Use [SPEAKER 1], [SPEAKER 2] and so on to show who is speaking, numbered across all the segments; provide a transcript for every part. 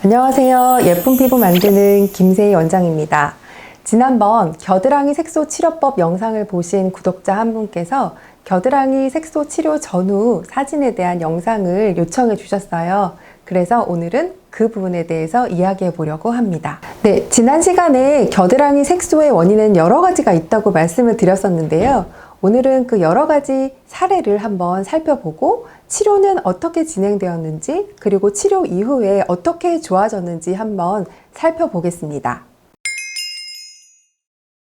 [SPEAKER 1] 안녕하세요. 예쁜 피부 만드는 김세희 원장입니다. 지난번 겨드랑이 색소 치료법 영상을 보신 구독자 한 분께서 겨드랑이 색소 치료 전후 사진에 대한 영상을 요청해 주셨어요. 그래서 오늘은 그 부분에 대해서 이야기해 보려고 합니다. 네, 지난 시간에 겨드랑이 색소의 원인은 여러 가지가 있다고 말씀을 드렸었는데요. 오늘은 그 여러 가지 사례를 한번 살펴보고 치료는 어떻게 진행되었는지, 그리고 치료 이후에 어떻게 좋아졌는지 한번 살펴보겠습니다.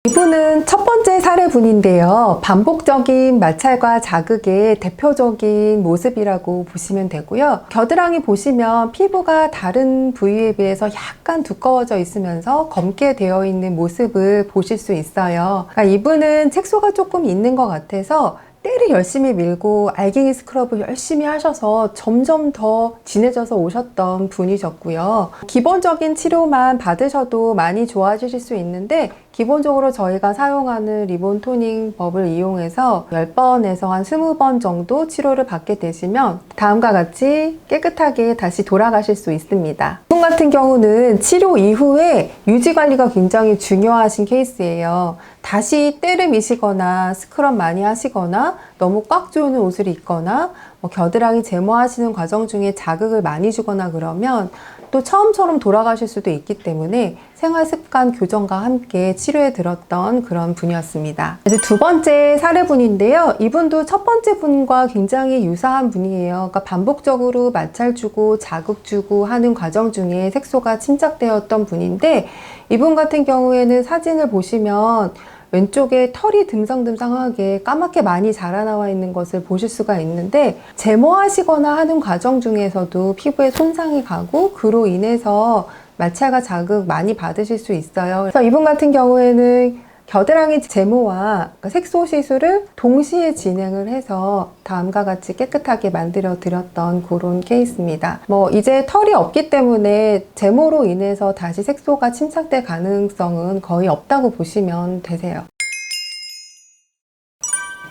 [SPEAKER 1] 이분은 첫 번째 사례분인데요. 반복적인 마찰과 자극의 대표적인 모습이라고 보시면 되고요. 겨드랑이 보시면 피부가 다른 부위에 비해서 약간 두꺼워져 있으면서 검게 되어 있는 모습을 보실 수 있어요. 그러니까 이분은 색소가 조금 있는 것 같아서 때를 열심히 밀고 알갱이 스크럽을 열심히 하셔서 점점 더 진해져서 오셨던 분이셨고요. 기본적인 치료만 받으셔도 많이 좋아지실 수 있는데, 기본적으로 저희가 사용하는 리본 토닝 법을 이용해서 10번에서 한 20번 정도 치료를 받게 되시면 다음과 같이 깨끗하게 다시 돌아가실 수 있습니다. 이분 같은 경우는 치료 이후에 유지 관리가 굉장히 중요하신 케이스예요. 다시 때를 미시거나 스크럽 많이 하시거나 너무 꽉 조이는 옷을 입거나 겨드랑이 제모하시는 과정 중에 자극을 많이 주거나 그러면 또 처음처럼 돌아가실 수도 있기 때문에 생활습관 교정과 함께 치료에 들었던 그런 분이었습니다. 이제 두 번째 사례분인데요. 이분도 첫 번째 분과 굉장히 유사한 분이에요. 그러니까 반복적으로 마찰 주고 자극 주고 하는 과정 중에 색소가 침착되었던 분인데, 이분 같은 경우에는 사진을 보시면 왼쪽에 털이 듬성듬성하게 까맣게 많이 자라나와 있는 것을 보실 수가 있는데, 제모하시거나 하는 과정 중에서도 피부에 손상이 가고 그로 인해서 마찰과 자극 많이 받으실 수 있어요. 그래서 이분 같은 경우에는 겨드랑이 제모와 색소 시술을 동시에 진행을 해서 다음과 같이 깨끗하게 만들어 드렸던 그런 케이스입니다. 이제 털이 없기 때문에 제모로 인해서 다시 색소가 침착될 가능성은 거의 없다고 보시면 되세요.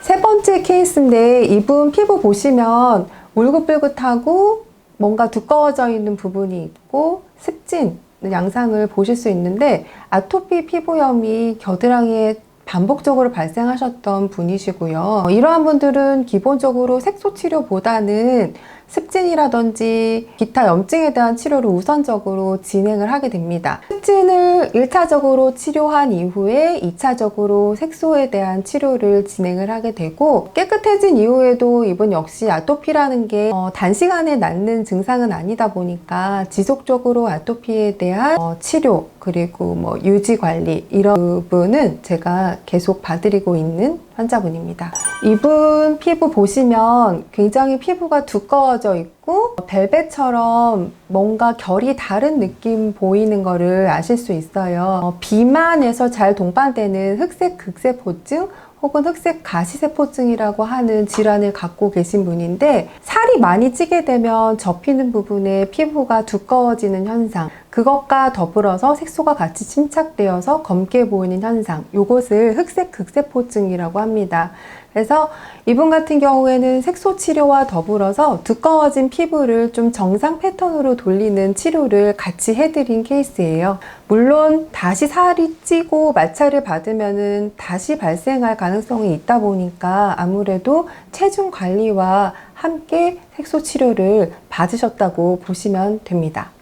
[SPEAKER 1] 세 번째 케이스인데, 이분 피부 보시면 울긋불긋하고 뭔가 두꺼워져 있는 부분이 있고 습진 양상을 보실 수 있는데, 아토피 피부염이 겨드랑이에 반복적으로 발생하셨던 분이시고요. 이러한 분들은 기본적으로 색소 치료보다는 습진이라든지 기타 염증에 대한 치료를 우선적으로 진행을 하게 됩니다. 습진을 1차적으로 치료한 이후에 2차적으로 색소에 대한 치료를 진행을 하게 되고, 깨끗해진 이후에도 이분 역시 아토피라는 게 단시간에 낫는 증상은 아니다 보니까 지속적으로 아토피에 대한 치료, 그리고 유지 관리, 이런 부분은 제가 계속 봐드리고 있는 환자분입니다. 이분 피부 보시면 굉장히 피부가 두꺼워져 있고 벨벳처럼 뭔가 결이 다른 느낌 보이는 거를 아실 수 있어요. 비만에서 잘 동반되는 흑색 극세포증 혹은 흑색 가시세포증이라고 하는 질환을 갖고 계신 분인데, 살이 많이 찌게 되면 접히는 부분에 피부가 두꺼워지는 현상, 그것과 더불어서 색소가 같이 침착되어서 검게 보이는 현상, 이것을 흑색 극세포증이라고 합니다. 그래서 이분 같은 경우에는 색소 치료와 더불어서 두꺼워진 피부를 좀 정상 패턴으로 돌리는 치료를 같이 해드린 케이스예요. 물론 다시 살이 찌고 마찰을 받으면은 다시 발생할 가능성이 있다 보니까 아무래도 체중 관리와 함께 색소 치료를 받으셨다고 보시면 됩니다.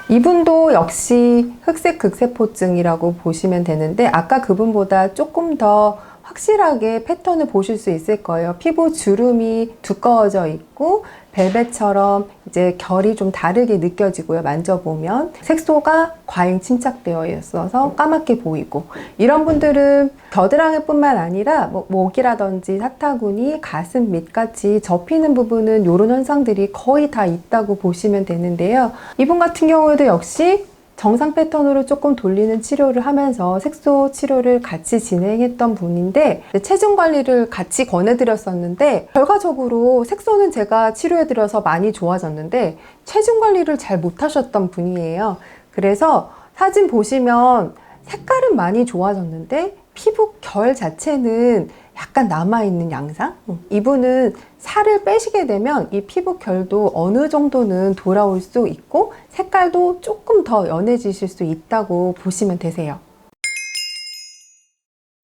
[SPEAKER 1] 이분도 역시 흑색 극세포증이라고 보시면 되는데, 아까 그분보다 조금 더 확실하게 패턴을 보실 수 있을 거예요. 피부 주름이 두꺼워져 있고 벨벳처럼 이제 결이 좀 다르게 느껴지고요. 만져보면 색소가 과잉 침착되어 있어서 까맣게 보이고, 이런 분들은 겨드랑이뿐만 아니라 목이라든지 사타구니, 가슴 밑같이 접히는 부분은 이런 현상들이 거의 다 있다고 보시면 되는데요. 이분 같은 경우에도 역시 정상 패턴으로 조금 돌리는 치료를 하면서 색소 치료를 같이 진행했던 분인데, 체중 관리를 같이 권해드렸었는데 결과적으로 색소는 제가 치료해드려서 많이 좋아졌는데 체중 관리를 잘 못하셨던 분이에요. 그래서 사진 보시면 색깔은 많이 좋아졌는데 피부 결 자체는 약간 남아있는 양상? 이분은 살을 빼시게 되면 이 피부 결도 어느 정도는 돌아올 수 있고 색깔도 조금 더 연해지실 수 있다고 보시면 되세요.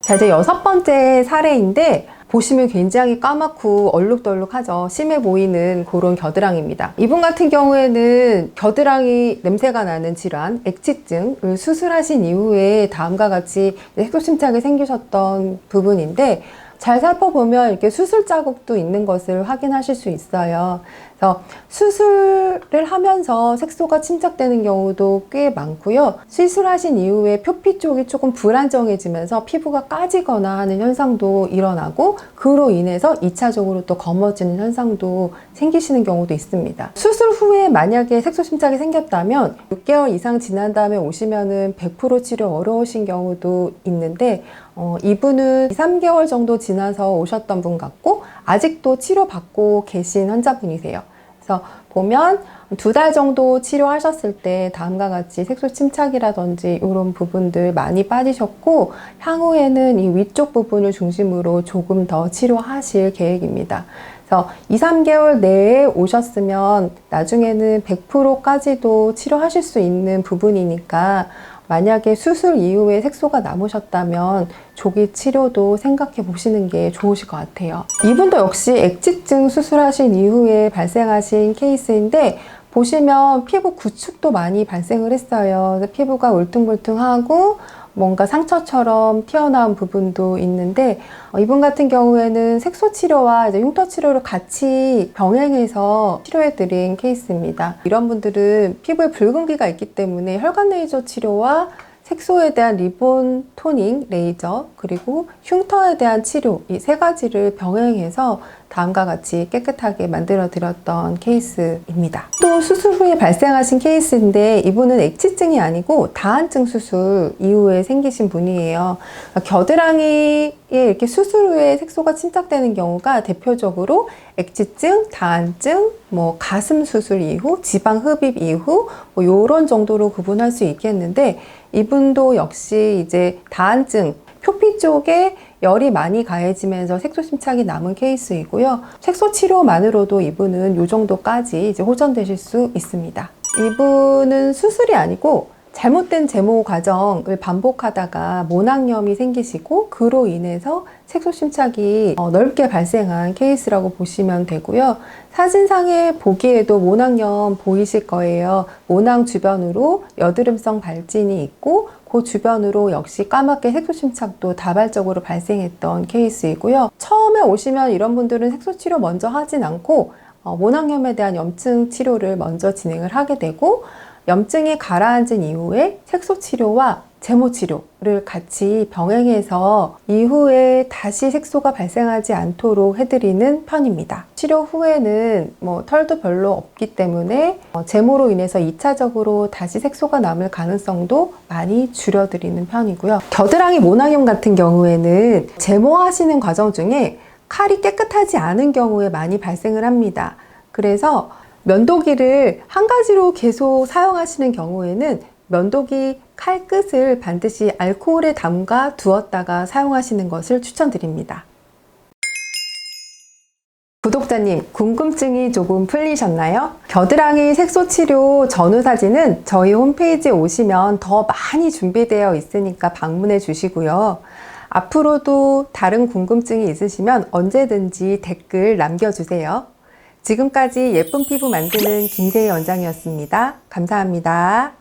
[SPEAKER 1] 자, 이제 6번째 사례인데 보시면 굉장히 까맣고 얼룩덜룩하죠. 심해 보이는 그런 겨드랑이입니다. 이분 같은 경우에는 겨드랑이 냄새가 나는 질환, 액취증을 수술하신 이후에 다음과 같이 색소침착이 생기셨던 부분인데 잘 살펴보면 이렇게 수술 자국도 있는 것을 확인하실 수 있어요. 그래서 수술을 하면서 색소가 침착되는 경우도 꽤 많고요. 시술하신 이후에 표피 쪽이 조금 불안정해지면서 피부가 까지거나 하는 현상도 일어나고 그로 인해서 2차적으로 또 검어지는 현상도 생기시는 경우도 있습니다. 수술 후에 만약에 색소 침착이 생겼다면 6개월 이상 지난 다음에 오시면은 100% 치료 어려우신 경우도 있는데 이분은 2, 3개월 정도 지나서 오셨던 분 같고 아직도 치료받고 계신 환자분이세요. 그래서 보면 2달 정도 치료하셨을 때 다음과 같이 색소 침착이라든지 이런 부분들 많이 빠지셨고 향후에는 이 위쪽 부분을 중심으로 조금 더 치료하실 계획입니다. 그래서 2, 3개월 내에 오셨으면 나중에는 100%까지도 치료하실 수 있는 부분이니까 만약에 수술 이후에 색소가 남으셨다면 조기 치료도 생각해 보시는 게 좋으실 것 같아요. 이분도 역시 액취증 수술하신 이후에 발생하신 케이스인데 보시면 피부 구축도 많이 발생을 했어요. 그래서 피부가 울퉁불퉁하고 뭔가 상처처럼 튀어나온 부분도 있는데 이분 같은 경우에는 색소 치료와 이제 흉터 치료를 같이 병행해서 치료해드린 케이스입니다. 이런 분들은 피부에 붉은기가 있기 때문에 혈관 레이저 치료와 색소에 대한 리본 토닝 레이저 그리고 흉터에 대한 치료 이 3가지를 병행해서 다음과 같이 깨끗하게 만들어 드렸던 케이스입니다. 또 수술 후에 발생하신 케이스인데 이분은 액취증이 아니고 다한증 수술 이후에 생기신 분이에요. 겨드랑이에 이렇게 수술 후에 색소가 침착되는 경우가 대표적으로 액취증, 다한증, 가슴 수술 이후, 지방 흡입 이후 이런 정도로 구분할 수 있겠는데 이분도 역시 이제 다한증, 표피 쪽에 열이 많이 가해지면서 색소 침착이 남은 케이스이고요. 색소 치료만으로도 이분은 이 정도까지 이제 호전되실 수 있습니다. 이분은 수술이 아니고 잘못된 제모 과정을 반복하다가 모낭염이 생기시고 그로 인해서 색소 침착이 넓게 발생한 케이스라고 보시면 되고요. 사진상에 보기에도 모낭염 보이실 거예요. 모낭 주변으로 여드름성 발진이 있고 그 주변으로 역시 까맣게 색소 침착도 다발적으로 발생했던 케이스이고요. 처음에 오시면 이런 분들은 색소 치료 먼저 하진 않고 모낭염에 대한 염증 치료를 먼저 진행을 하게 되고 염증이 가라앉은 이후에 색소 치료와 제모 치료를 같이 병행해서 이후에 다시 색소가 발생하지 않도록 해드리는 편입니다. 치료 후에는 털도 별로 없기 때문에 제모로 인해서 2차적으로 다시 색소가 남을 가능성도 많이 줄여드리는 편이고요. 겨드랑이 모낭염 같은 경우에는 제모하시는 과정 중에 칼이 깨끗하지 않은 경우에 많이 발생을 합니다. 그래서 면도기를 한 가지로 계속 사용하시는 경우에는 면도기 칼 끝을 반드시 알코올에 담가 두었다가 사용하시는 것을 추천드립니다. 구독자님, 궁금증이 조금 풀리셨나요? 겨드랑이 색소 치료 전후 사진은 저희 홈페이지에 오시면 더 많이 준비되어 있으니까 방문해 주시고요. 앞으로도 다른 궁금증이 있으시면 언제든지 댓글 남겨주세요. 지금까지 예쁜 피부 만드는 김세희 원장이었습니다. 감사합니다.